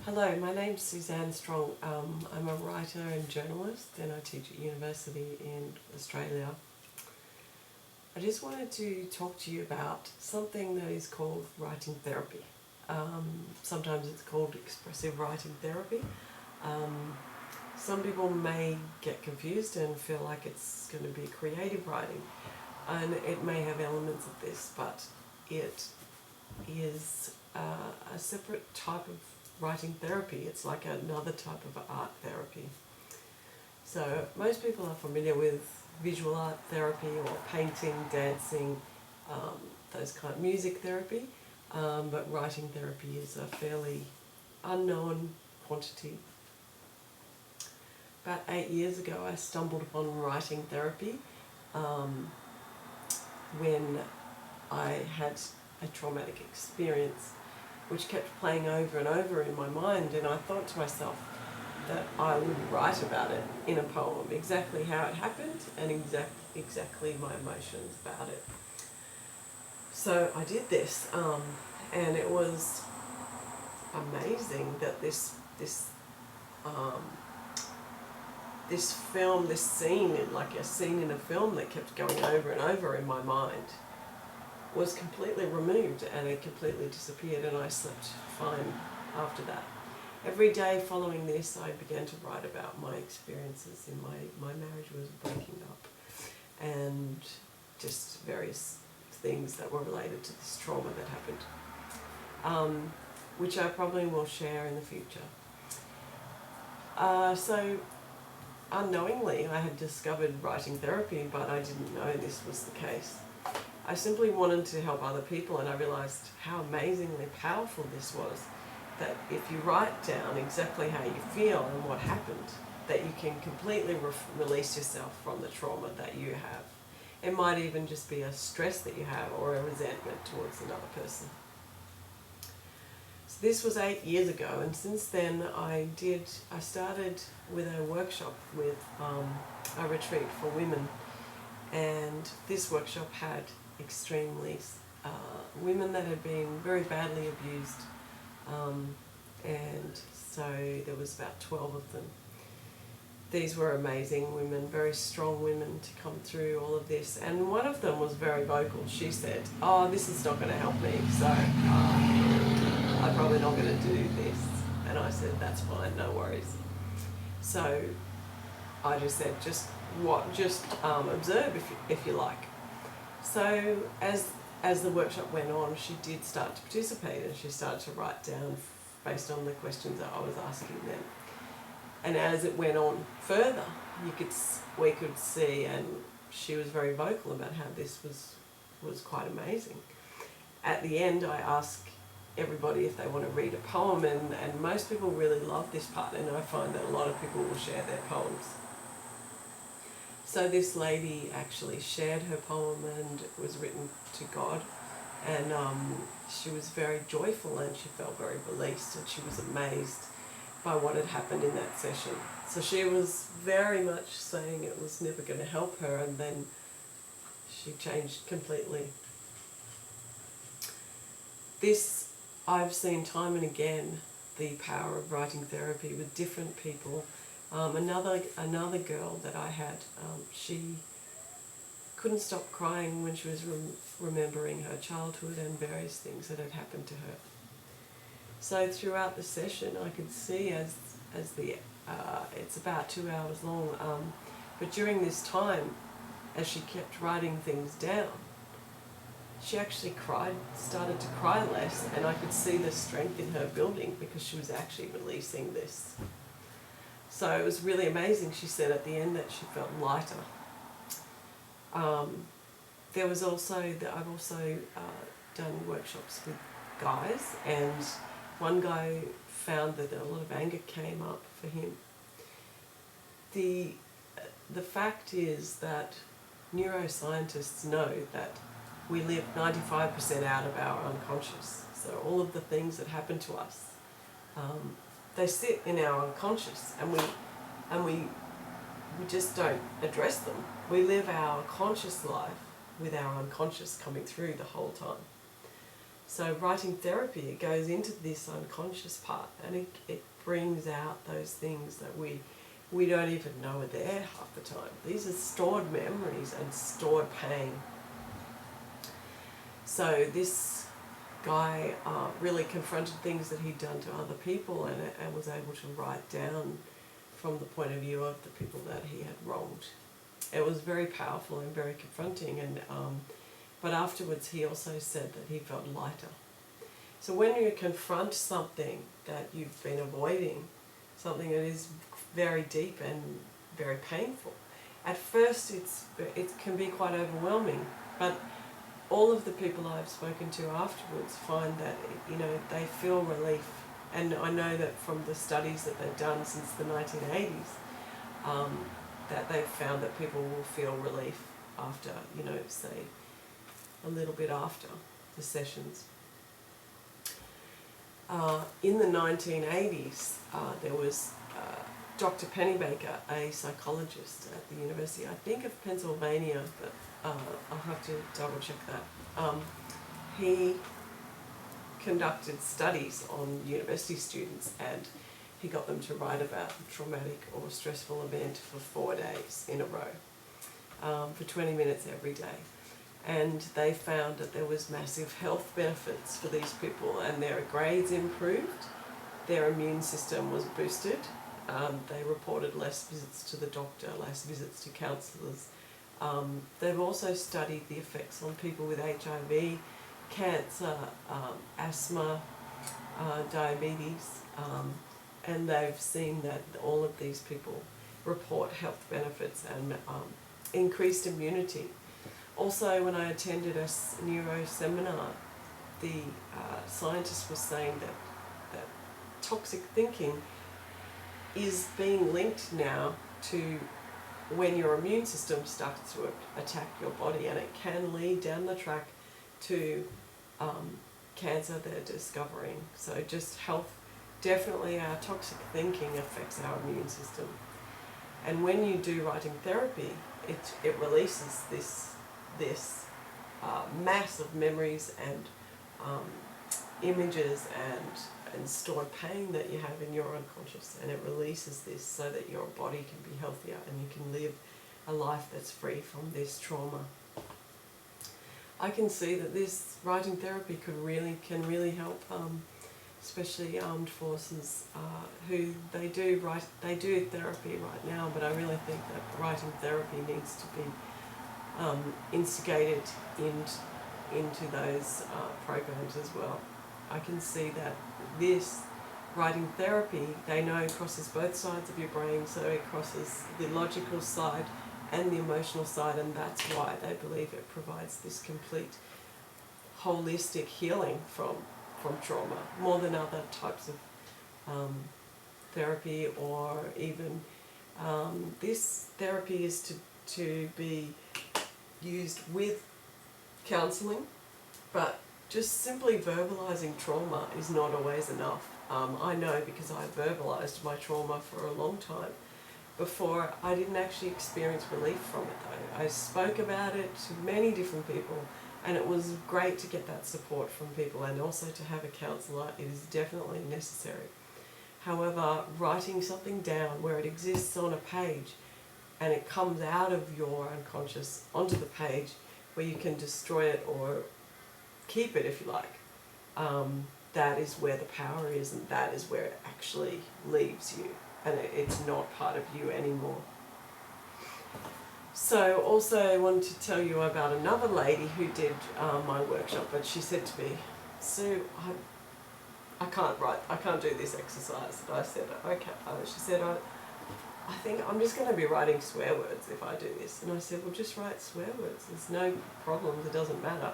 Hello, my name's Suzanne Strong. I'm a writer and journalist and I teach at university in Australia. I just wanted to talk to you about something that is called writing therapy. Sometimes it's called expressive writing therapy. Some people may get confused and feel like it's going to be creative writing, and it may have elements of this, but it is a separate type of writing therapy. It's like another type of art therapy. So most people are familiar with visual art therapy or painting, dancing, those kind of music therapy, but writing therapy is a fairly unknown quantity. About 8 years ago I stumbled upon writing therapy when I had a traumatic experience which kept playing over and over in my mind, and I thought to myself that I would write about it in a poem, exactly how it happened and exactly my emotions about it. So I did this, and it was amazing that this film, this scene, like a scene in a film that kept going over and over in my mind, was completely removed and it completely disappeared, and I slept fine after that. Every day following this I began to write about my experiences in my marriage was breaking up, and just various things that were related to this trauma that happened, which I probably will share in the future. So unknowingly I had discovered writing therapy, but I didn't know this was the case. I simply wanted to help other people, and I realised how amazingly powerful this was, that if you write down exactly how you feel and what happened, that you can completely release yourself from the trauma that you have. It might even just be a stress that you have or a resentment towards another person. So this was 8 years ago, and since then I started with a workshop with a retreat for women, and this workshop had extremely women that had been very badly abused, and so there was about 12 of them. These were amazing women, very strong women to come through all of this, and one of them was very vocal. She said, "Oh, this is not going to help me, so I'm probably not going to do this." And I said, "That's fine, no worries." So I just said, just observe if you like. So as the workshop went on, she did start to participate, and she started to write down based on the questions that I was asking them. And as it went on further, we could see, and she was very vocal about how this was quite amazing. At the end, I asked everybody if they want to read a poem, and most people really love this part, and I find that a lot of people will share their poems. So this lady actually shared her poem, and it was written to God, and she was very joyful and she felt very released, and she was amazed by what had happened in that session. So she was very much saying it was never going to help her, and then she changed completely. This, I've seen time and again, the power of writing therapy with different people. Another girl that I had, she couldn't stop crying when she was remembering her childhood and various things that had happened to her. So throughout the session I could see as it's about 2 hours long, but during this time, as she kept writing things down, she actually started to cry less, and I could see the strength in her building because she was actually releasing this. So it was really amazing. She said at the end that she felt lighter. I've also done workshops with guys, and one guy found that a lot of anger came up for him. The fact is that neuroscientists know that we live 95% out of our unconscious. So all of the things that happen to us, they sit in our unconscious, and we just don't address them. We live our conscious life with our unconscious coming through the whole time. So writing therapy, it goes into this unconscious part, and it brings out those things that we don't even know are there half the time. These are stored memories and stored pain. So this guy really confronted things that he'd done to other people, and was able to write down from the point of view of the people that he had wronged. It was very powerful and very confronting, and but afterwards he also said that he felt lighter. So when you confront something that you've been avoiding, something that is very deep and very painful, at first it can be quite overwhelming, but all of the people I've spoken to afterwards find that, you know, they feel relief. And I know that from the studies that they've done since the 1980s, that they've found that people will feel relief after, you know, say a little bit after the sessions. In the 1980s, there was Dr. Pennybaker, a psychologist at the University, I think of Pennsylvania, but I'll have to double check that. He conducted studies on university students, and he got them to write about a traumatic or stressful event for 4 days in a row, for 20 minutes every day. And they found that there was massive health benefits for these people, and their grades improved, their immune system was boosted, they reported less visits to the doctor, less visits to counsellors. They've also studied the effects on people with HIV, cancer, asthma, diabetes, and they've seen that all of these people report health benefits and increased immunity. Also, when I attended a neuro seminar, the scientist was saying that toxic thinking is being linked now to when your immune system starts to attack your body, and it can lead down the track to cancer they're discovering. So just health, definitely our toxic thinking affects our immune system. And when you do writing therapy, it releases this mass of memories and images and stored pain that you have in your unconscious, and it releases this so that your body can be healthier and you can live a life that's free from this trauma. I can see that this writing therapy can really help, especially armed forces who they do therapy right now, but I really think that writing therapy needs to be instigated into those programs as well. I can see that this writing therapy, they know, crosses both sides of your brain, so it crosses the logical side and the emotional side, and that's why they believe it provides this complete holistic healing from trauma, more than other types of therapy, or even this therapy is to be used with counselling, but just simply verbalising trauma is not always enough. I know, because I verbalised my trauma for a long time before. I didn't actually experience relief from it though. I spoke about it to many different people, and it was great to get that support from people, and also to have a counsellor. It is definitely necessary. However, writing something down where it exists on a page and it comes out of your unconscious onto the page, where you can destroy it or keep it if you like, that is where the power is, and that is where it actually leaves you, and it's not part of you anymore. So also I wanted to tell you about another lady who did my workshop, and she said to me, "Sue, I can't do this exercise." And I said, "Okay." She said, I think I'm just going to be writing swear words if I do this. And I said, "Well, just write swear words. There's no problems, it doesn't matter."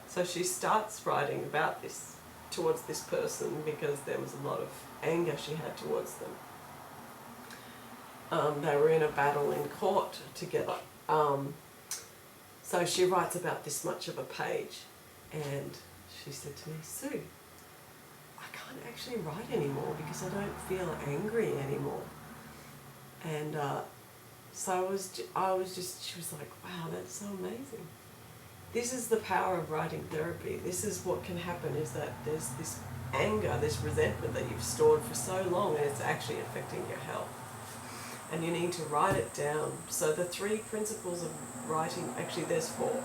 So she starts writing about this towards this person, because there was a lot of anger she had towards them. They were in a battle in court together. So she writes about this much of a page, and she said to me, "Sue, I can't actually write anymore because I don't feel angry anymore." And so she was like, "Wow, that's so amazing." this is the power of writing therapy. This is what can happen, is that there's this anger, this resentment that you've stored for so long, and it's actually affecting your health. And you need to write it down. So the 3 principles of writing, actually there's 4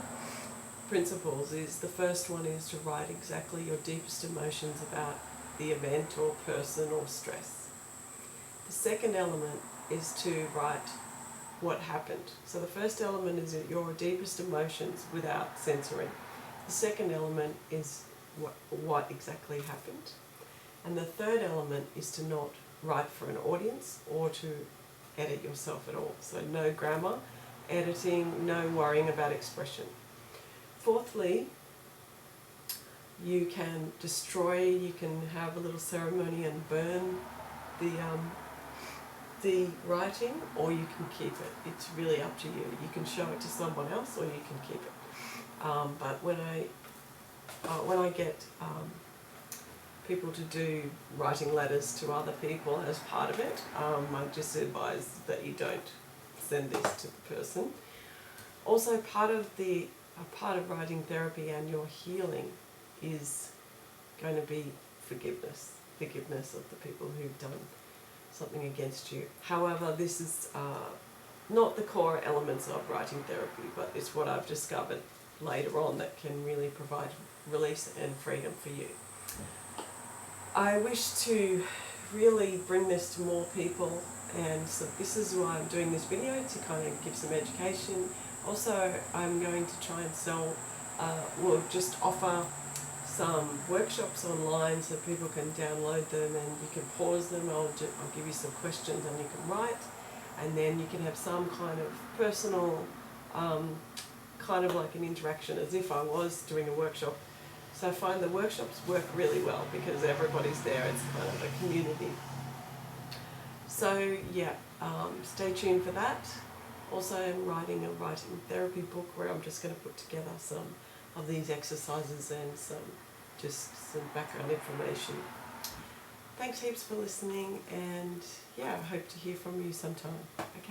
principles. Is the first one is to write exactly your deepest emotions about the event or person or stress. The second element is to write what happened. So the first element is your deepest emotions without censoring. The second element is what exactly happened. And the third element is to not write for an audience or to edit yourself at all. So no grammar, editing, no worrying about expression. Fourthly, you can destroy, you can have a little ceremony and burn the writing, or you can keep it. It's really up to you. You can show it to someone else or you can keep it. But when I get people to do writing letters to other people as part of it, I just advise that you don't send this to the person. Also, part of writing therapy and your healing is going to be forgiveness of the people who've done something against you. However, this is not the core elements of writing therapy, but it's what I've discovered later on that can really provide release and freedom for you. I wish to really bring this to more people, and so this is why I'm doing this video, to kind of give some education. Also, I'm going to try and sell, just offer some workshops online so people can download them and you can pause them. I'll give you some questions and you can write, and then you can have some kind of personal, kind of like an interaction as if I was doing a workshop. So I find the workshops work really well because everybody's there. It's kind of a community. So yeah, stay tuned for that. Also, I'm writing a writing therapy book where I'm just going to put together some of these exercises and some background information. Thanks heaps for listening, and yeah, I hope to hear from you sometime. Okay.